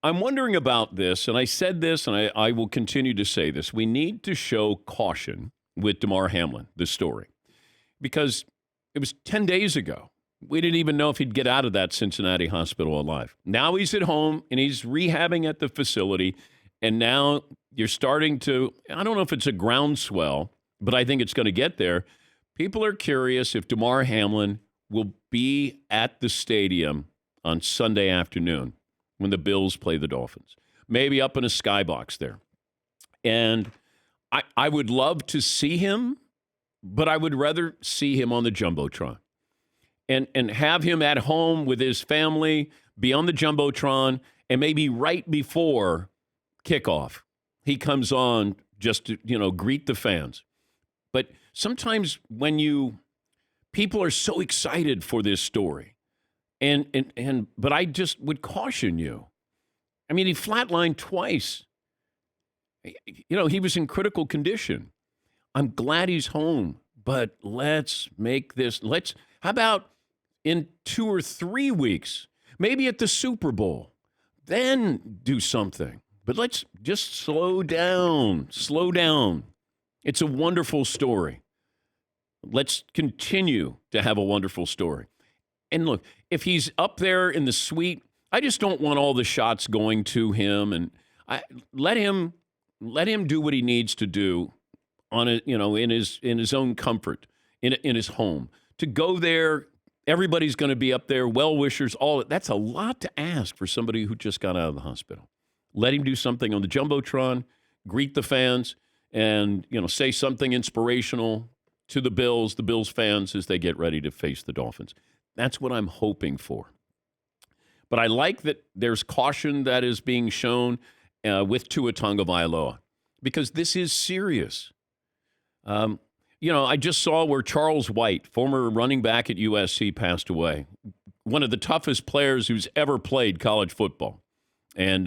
I'm wondering about this, and I said this, and I will continue to say this. We need to show caution with Damar Hamlin, this story, because it was 10 days ago. We didn't even know if he'd get out of that Cincinnati hospital alive. Now he's at home, and he's rehabbing at the facility, and now you're starting to, I don't know if it's a groundswell, but I think it's going to get there. People are curious if Damar Hamlin will be at the stadium on Sunday afternoon when the Bills play the Dolphins. Maybe up in a skybox there. And I would love to see him, but I would rather see him on the Jumbotron. And have him at home with his family, be on the Jumbotron, and maybe right before kickoff, he comes on just to, greet the fans. But sometimes when people are so excited for this story, but I just would caution you. I mean, he flatlined twice. He was in critical condition. I'm glad he's home, but let's make this, how about in 2 or 3 weeks, maybe at the Super Bowl, then do something. But let's just slow down. It's a wonderful story. Let's continue to have a wonderful story. And look, if he's up there in the suite, I just don't want all the shots going to him. And let him do what he needs to do on it, in his own comfort, in his home. To go there, everybody's going to be up there, well-wishers, that's a lot to ask for somebody who just got out of the hospital. Let him do something on the Jumbotron, greet the fans, and say something inspirational to the Bills fans as they get ready to face the Dolphins. That's what I'm hoping for. But I like that there's caution that is being shown with Tua Tagovailoa, because this is serious. I just saw where Charles White, former running back at USC, passed away. One of the toughest players who's ever played college football. And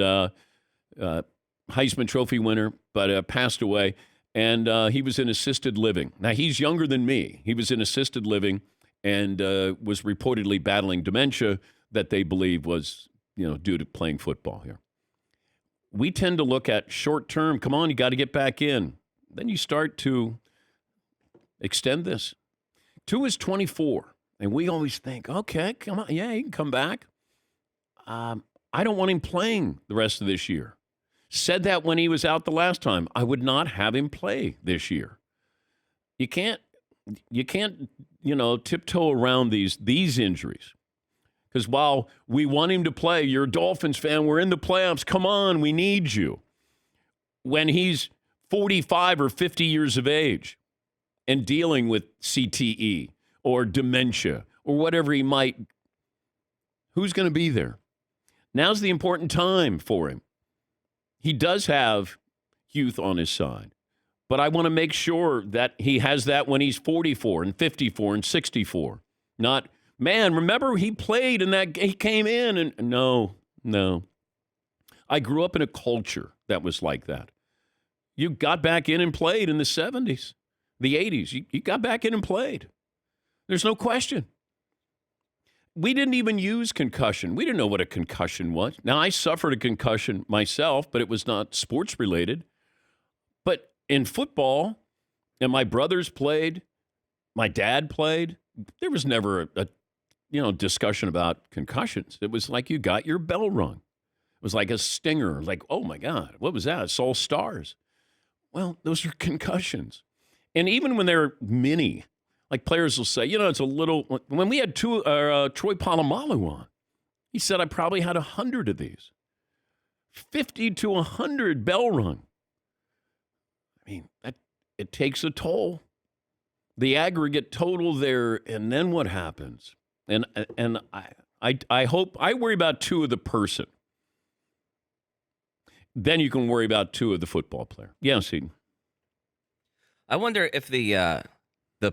Heisman Trophy winner, but passed away. And he was in assisted living. Now, he's younger than me. He was in assisted living and was reportedly battling dementia that they believe was, due to playing football here. We tend to look at short term. Come on, you got to get back in. Then you start to extend this. Tua is 24, and we always think, okay, come on, yeah, he can come back. I don't want him playing the rest of this year. Said that when he was out the last time. I would not have him play this year. You can't, tiptoe around these injuries. Because while we want him to play, you're a Dolphins fan, we're in the playoffs, come on, we need you. When he's 45 or 50 years of age and dealing with CTE or dementia or whatever he might, who's going to be there? Now's the important time for him. He does have youth on his side, but I want to make sure that he has that when he's 44 and 54 and 64. Not, man, remember he played and that he came in and no. I grew up in a culture that was like that. You got back in and played in the 70s, the 80s. You got back in and played. There's no question. We didn't even use concussion. We didn't know what a concussion was. Now, I suffered a concussion myself, but it was not sports related. But in football, and my brothers played, my dad played, there was never a discussion about concussions. It was like you got your bell rung. It was like a stinger. Like, oh my God, what was that? It's all stars. Well, those are concussions. And even when they're mini, like players will say, it's a little, when we had Troy Polamalu on, he said, I probably had 100 of these. 50 to 100 bell rung. I mean, it takes a toll. The aggregate total there, and then what happens? And I hope, I worry about Tua the person. Then you can worry about Tua the football player. Yes, Eden. I wonder if the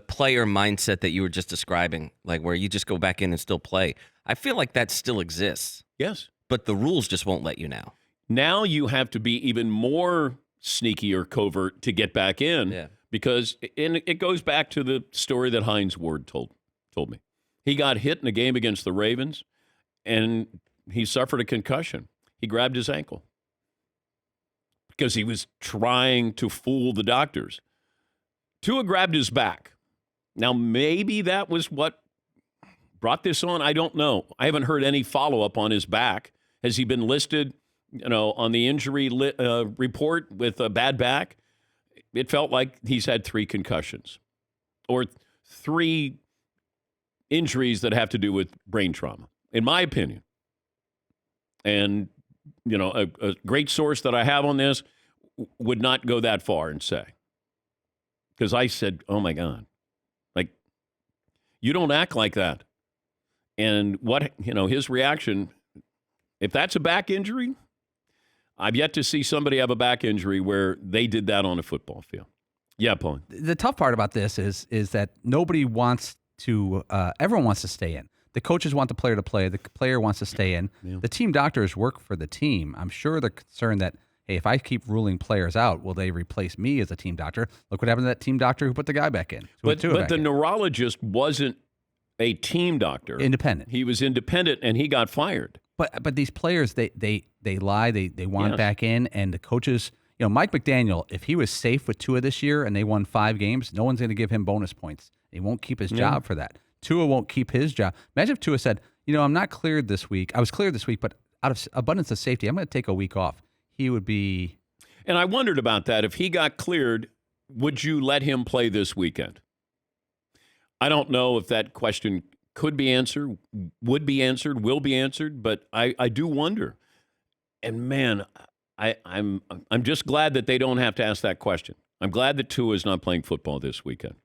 player mindset that you were just describing, like where you just go back in and still play, I feel like that still exists. Yes. But the rules just won't let you now. Now you have to be even more sneaky or covert to get back in. Yeah. Because it goes back to the story that Hines Ward told me. He got hit in a game against the Ravens, and he suffered a concussion. He grabbed his ankle because he was trying to fool the doctors. Tua grabbed his back. Now, maybe that was what brought this on. I don't know. I haven't heard any follow-up on his back. Has he been listed, on the injury report with a bad back? It felt like he's had 3 concussions or 3 injuries that have to do with brain trauma, in my opinion. And, a great source that I have on this would not go that far and say. Because I said, oh, my God. Like, you don't act like that. And what, his reaction, if that's a back injury, I've yet to see somebody have a back injury where they did that on a football field. Yeah, Paul. The tough part about this is that nobody wants to, everyone wants to stay in. The coaches want the player to play. The player wants to stay in. Yeah. The team doctors work for the team. I'm sure they're concerned that, hey, if I keep ruling players out, will they replace me as a team doctor? Look what happened to that team doctor who put the guy back in. But the neurologist wasn't a team doctor. Independent. He was independent, and he got fired. But these players, they lie. They want back in, and the coaches, Mike McDaniel, if he was safe with Tua this year and they won 5 games, no one's going to give him bonus points. He won't keep his job for that. Tua won't keep his job. Imagine if Tua said, I'm not cleared this week. I was cleared this week, but out of abundance of safety, I'm going to take a week off. He would be. And I wondered about that. If he got cleared, would you let him play this weekend? I don't know if that question could be answered, would be answered, will be answered, but I do wonder. And man, I'm just glad that they don't have to ask that question. I'm glad that Tua is not playing football this weekend.